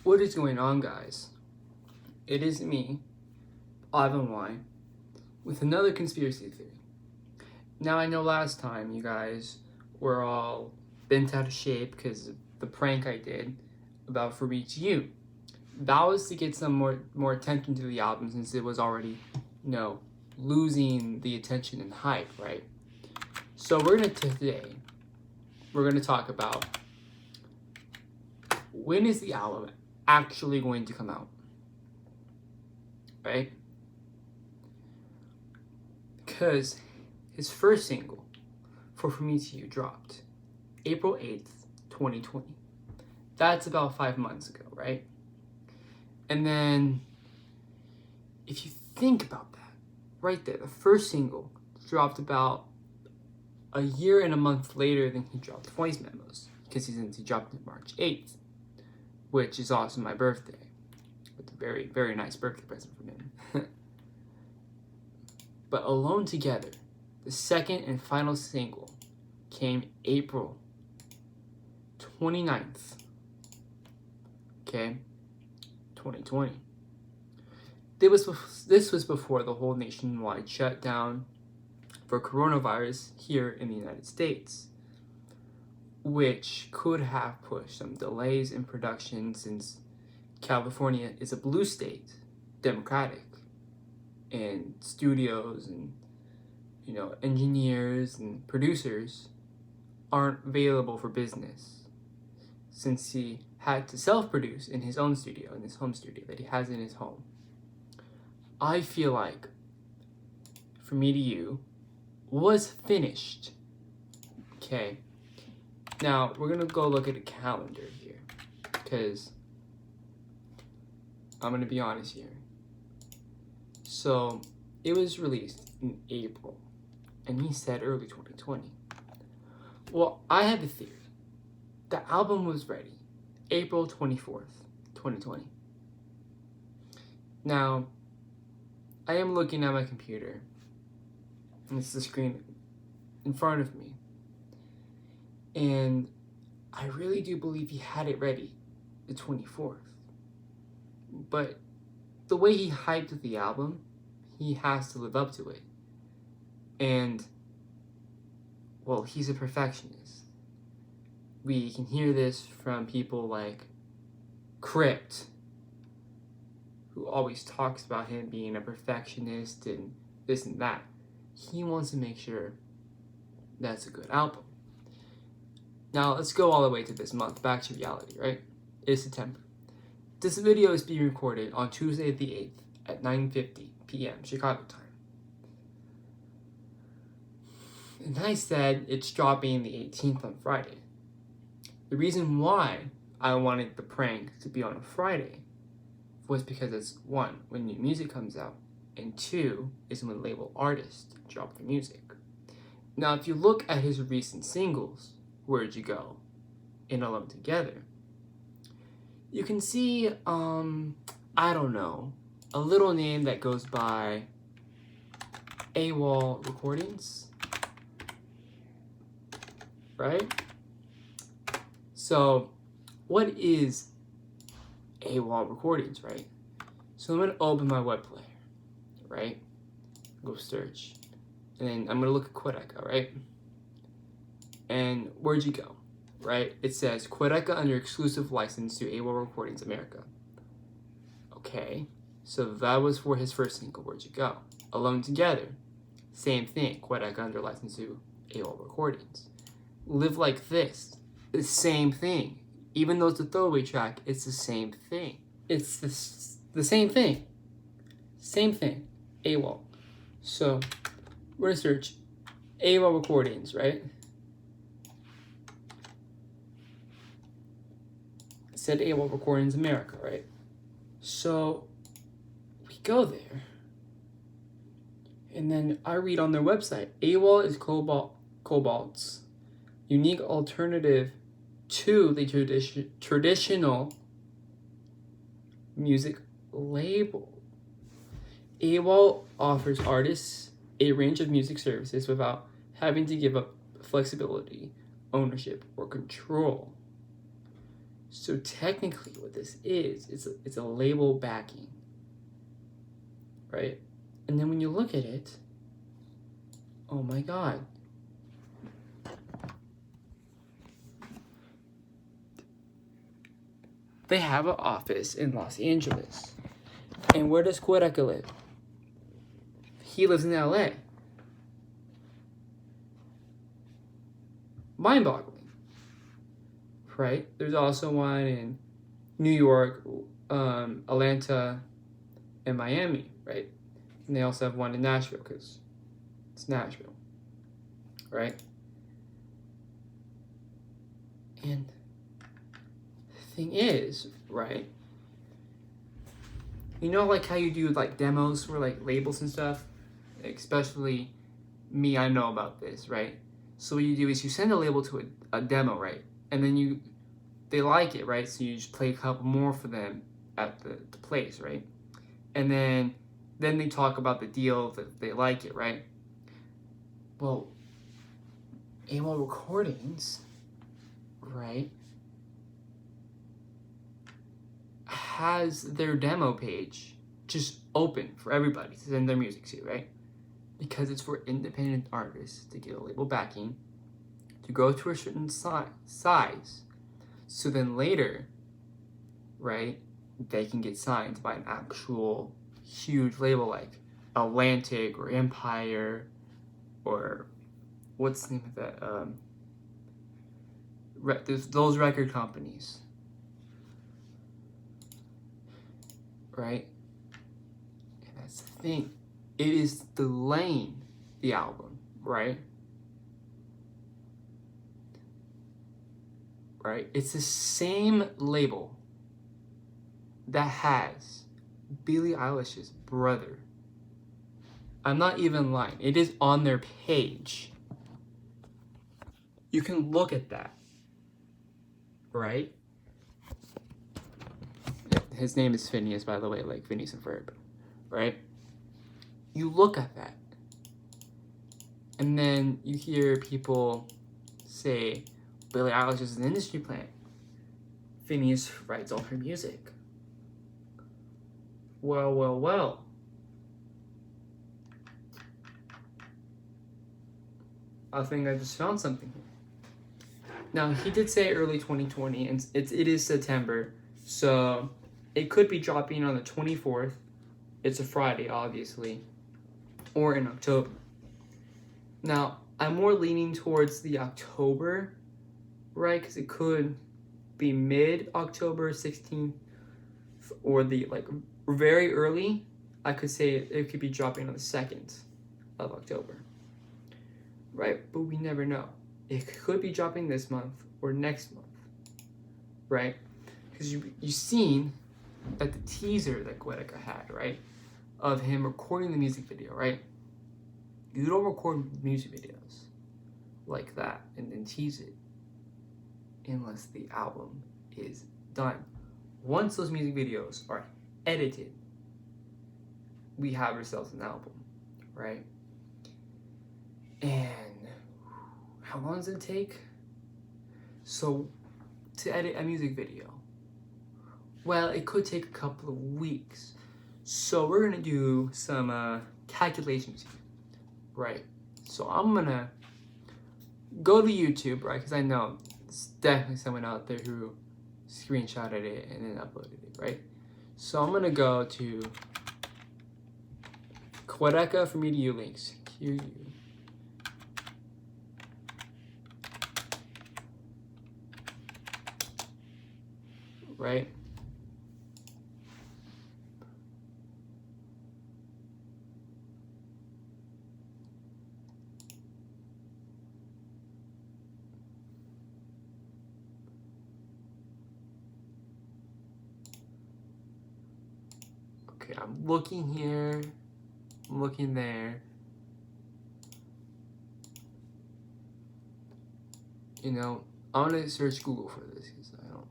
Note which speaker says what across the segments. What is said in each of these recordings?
Speaker 1: What is going on, guys? It is me, Fmty, with another conspiracy theory. Now, I know last time you guys were all bent out of shape because of the prank I did about Fmty. That was to get some more attention to the album since it was already, losing the attention and hype, right? So today, we're gonna talk about when is the album actually going to come out, right? Because his first single for Fmty dropped April 8th, 2020. That's about 5 months ago, right? And then, if you think about that, right there, the first single dropped about a year and a month later than he dropped Voice Memos, because he dropped it March 8th, which is also my birthday. It's a very, very nice birthday present from him. But Alone Together, the second and final single, came April 29th, 2020. This was before the whole nationwide shutdown for coronavirus here in the United States, which could have pushed some delays in production since California is a blue state, Democratic, and studios and engineers and producers aren't available for business since he had to self-produce in his own studio, in his home studio that he has in his home. I feel like Fmty was finished. Okay. Now, we're going to go look at a calendar here, because I'm going to be honest here. So, it was released in April, and he said early 2020. Well, I had the theory. The album was ready April 24th, 2020. Now, I am looking at my computer, and it's the screen in front of me. And I really do believe he had it ready the 24th. But the way he hyped the album, he has to live up to it. And, well, he's a perfectionist. We can hear this from people like Crypt, who always talks about him being a perfectionist and this and that. He wants to make sure that's a good album. Now, let's go all the way to this month, back to reality, right? It's September. This video is being recorded on Tuesday the 8th at 9:50 p.m. Chicago time. And I said it's dropping the 18th on Friday. The reason why I wanted the prank to be on a Friday was because it's one, when new music comes out, and two, is when label artists drop their music. Now, if you look at his recent singles, Where'd You Go and Alone Together, you can see, a little name that goes by AWOL Recordings, right? So, what is AWOL Recordings, right? So I'm going to open my web player, right? Go search. And then I'm going to look at Quadeca, right? And Where'd You Go, right? It says Quadeca under exclusive license to AWOL Recordings America. Okay, so that was for his first single, Where'd You Go. Alone Together, same thing, Quadeca under license to AWOL Recordings. Live Like This, the same thing. Even though it's a throwaway track, it's the same thing. It's the same thing. Same thing. AWOL. So, we're going to search AWOL Recordings, right? It said AWOL Recordings America, right? So, we go there. And then I read on their website, AWOL is Cobalt's unique alternative to the traditional music label. AWOL offers artists a range of music services without having to give up flexibility, ownership, or control. So technically what this is, it's a label backing, right? And then when you look at it, oh my God. They have an office in Los Angeles. And where does Quadeca live? He lives in LA. Mind-boggling, right? There's also one in New York, Atlanta, and Miami, right? And they also have one in Nashville because it's Nashville, right? And the thing is, right? You know, like how you do like demos for like labels and stuff, especially me. I know about this, right? So what you do is you send a label to a demo, right? And then they like it, right? So you just play a couple more for them at the place, right? And then they talk about the deal that they like it, right? Well, AWOL Recordings, right, has their demo page just open for everybody to send their music to, right? Because it's for independent artists to get a label backing, to go to a certain size, so then later, right, they can get signed by an actual huge label like Atlantic or Empire or what's the name of that? There's those record companies, right? And that's the thing. It is delaying the album, right? Right? It's the same label that has Billie Eilish's brother. I'm not even lying. It is on their page. You can look at that, right? His name is Phineas, by the way, like Phineas and Ferb, right? You look at that, and then you hear people say, Billie Eilish is an industry plant. Phineas writes all her music. Well. I think I just found something here. Now, he did say early 2020, and it is September, so it could be dropping on the 24th. It's a Friday, obviously, or in October. Now, I'm more leaning towards the October, right? Because it could be mid-October 16th, or the, like, very early. I could say it could be dropping on the 2nd of October, right? But we never know. It could be dropping this month or next month, right? Because you've seen that the teaser that Quadeca had, right, of him recording the music video, right? You don't record music videos like that and then tease it unless the album is done. Once those music videos are edited, we have ourselves an album, right? And how long does it take? So, to edit a music video, well, it could take a couple of weeks. So we're gonna do some calculations here, right? So I'm gonna go to YouTube, right? Because I know there's definitely someone out there who screenshotted it and then uploaded it, right? So I'm gonna go to Quadeca for media links. QU. Right? Okay, I'm looking here. I'm looking there. You know, I'm gonna search Google for this because I don't.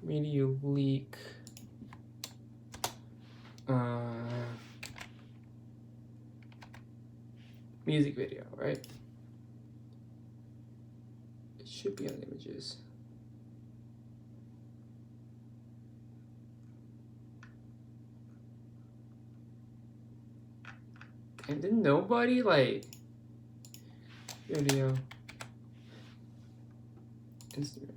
Speaker 1: Media leak. Music video, right? It should be on messages. And then nobody like video Instagram.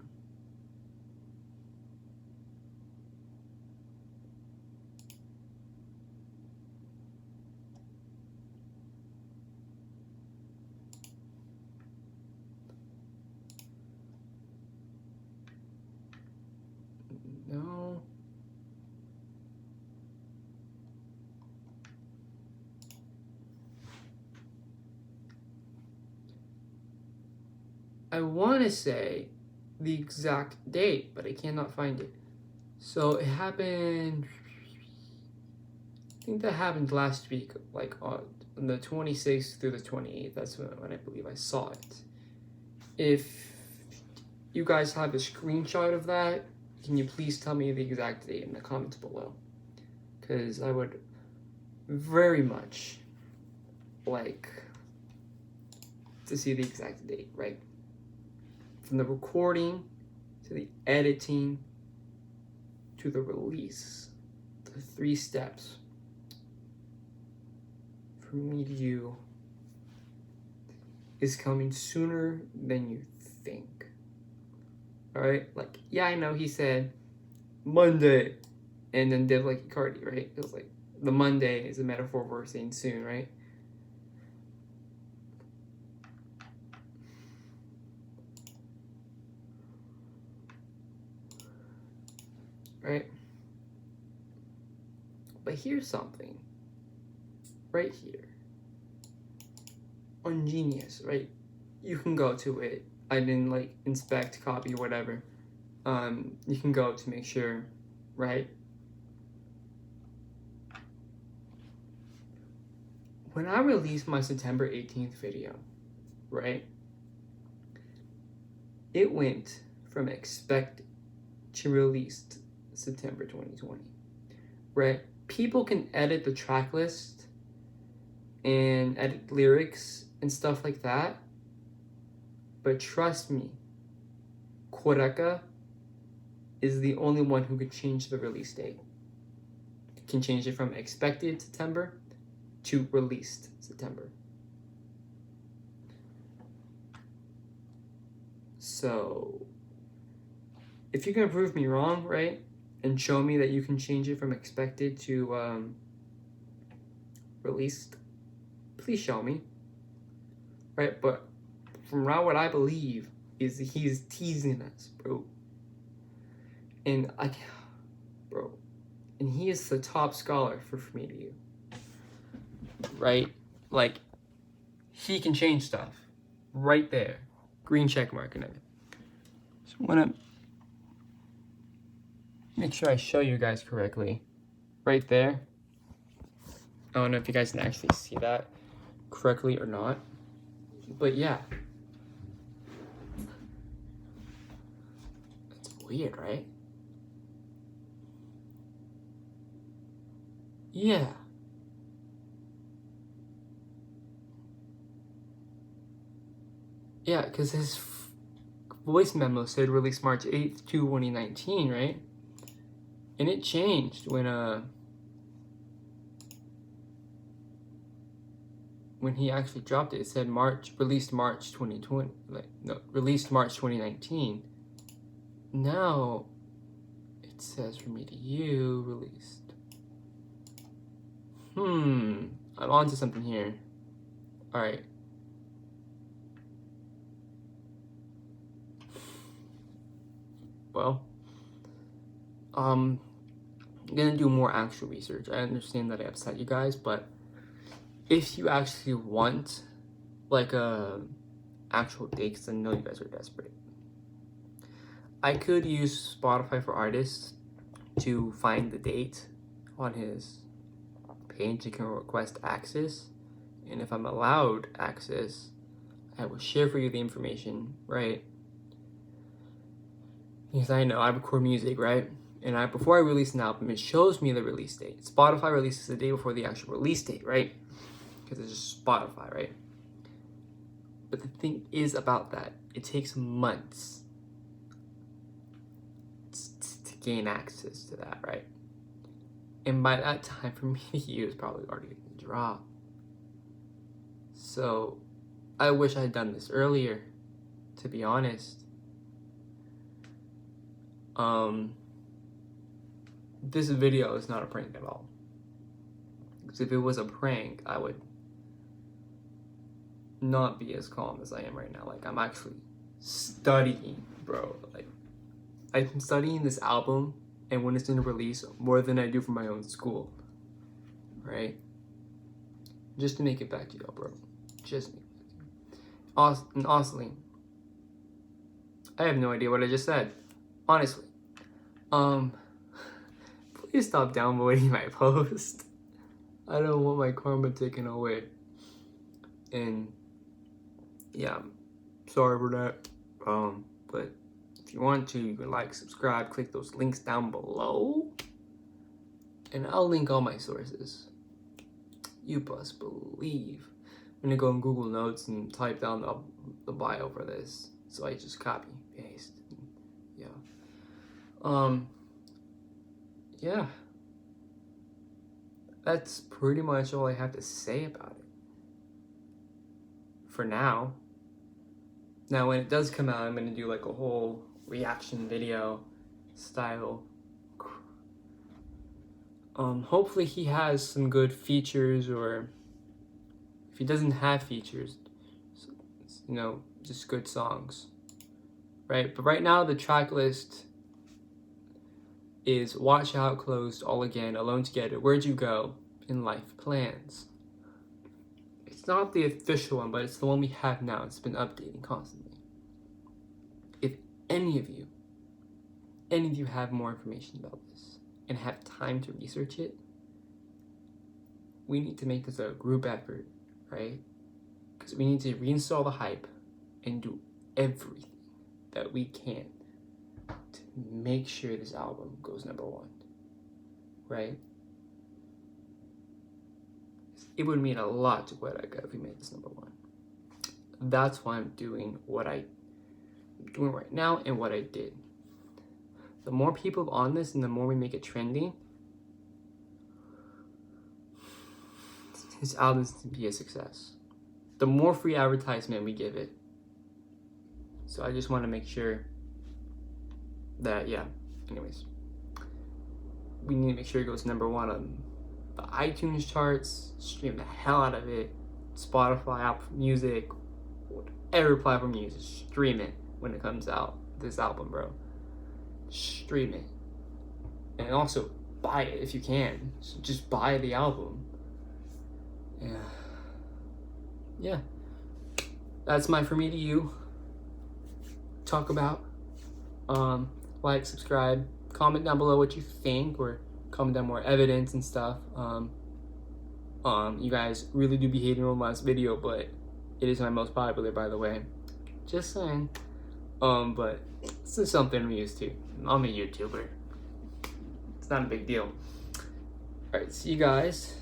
Speaker 1: No. I want to say the exact date, but I cannot find it. So it happened, I think that happened last week, like on the 26th through the 28th. That's when I believe I saw it. If you guys have a screenshot of that, can you please tell me the exact date in the comments below? Because I would very much like to see the exact date, right? From the recording to the editing to the release, the 3 steps from me to you is coming sooner than you think. All right, like, yeah, I know he said Monday and then did like Cardi, right? It was like the Monday is a metaphor for saying soon, right? Right? But here's something right here on Genius, right? You can go to it. I didn't like inspect, copy, whatever. You can go to make sure, right? When I released my September 18th video, right? It went from expected to released September 2020, right? People can edit the track list and edit lyrics and stuff like that, but trust me, Quadeca is the only one who could change the release date. It can change it from expected September to released September. So if you can prove me wrong, right, and show me that you can change it from expected to released, please show me, right? But from what I believe is he's teasing us, bro. And and he is the top scholar for Fmty, right? Like, he can change stuff right there, green check mark and everything. So I want to make sure I show you guys correctly, right there. I don't know if you guys can actually see that correctly or not, but yeah. It's weird, right? Yeah. Yeah, because his voice memo said released March 8th, 2019, right? And it changed when he actually dropped it. It said released March 2020, released March 2019. Now it says from me to you, released. I'm onto something here. All right. Well, I'm gonna do more actual research. I understand that I upset you guys, but if you actually want like a actual date, because I know you guys are desperate, I could use Spotify for Artists to find the date on his page. You can request access, and if I'm allowed access, I will share for you the information, right? Because I know I record music, right? And before I release an album, it shows me the release date. Spotify releases the day before the actual release date, right? Because it's just Spotify, right? But the thing is about that, it takes months gain access to that, right? And by that time, for me, he was probably already dropped. So I wish I had done this earlier, to be honest. This video is not a prank at all. Because if it was a prank, I would not be as calm as I am right now. Like, I'm actually studying, bro. Like, I'm studying this album and when it's going to release more than I do for my own school, right? Just to make it back to y'all, bro. Just make it back to you. And honestly, I have no idea what I just said. Honestly. Please stop downvoting my post. I don't want my karma taken away. And yeah, sorry for that. But if you want to, you can like, subscribe, click those links down below. And I'll link all my sources. You best believe. I'm gonna go on Google Notes and type down the bio for this. So I just copy, paste. Yeah. Yeah. That's pretty much all I have to say about it. For now. Now when it does come out, I'm gonna do like a whole reaction video style. Hopefully he has some good features, or if he doesn't have features, you know, just good songs, right? But right now the track list is Watch Out, Closed, All Again, Alone Together, Where'd You Go, and Life Plans. It's not the official one, but it's the one we have now. It's been updating constantly. If any of you have more information about this and have time to research it, we need to make this a group effort, right? Because we need to reinstall the hype and do everything that we can to make sure this album goes #1, right? It would mean a lot to Quadeca if we made this #1. That's why I'm doing what I'm doing right now and what I did. The more people on this and the more we make it trendy, his album's to be a success. The more free advertisement we give it. So I just want to make sure that, yeah, anyways. We need to make sure it goes #1 on the iTunes charts, stream the hell out of it, Spotify, Apple Music, whatever platform you use, stream it when it comes out, this album, bro. Stream it. And also buy it if you can. So just buy the album. Yeah. That's my For Me to You talk about. Like, subscribe, comment down below what you think, or comment down more evidence and stuff. You guys really do be hating on my last video, but it is my most popular, by the way. Just saying. But this is something I'm used to. I'm a YouTuber. It's not a big deal. Alright, see you guys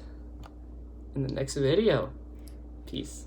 Speaker 1: in the next video. Peace.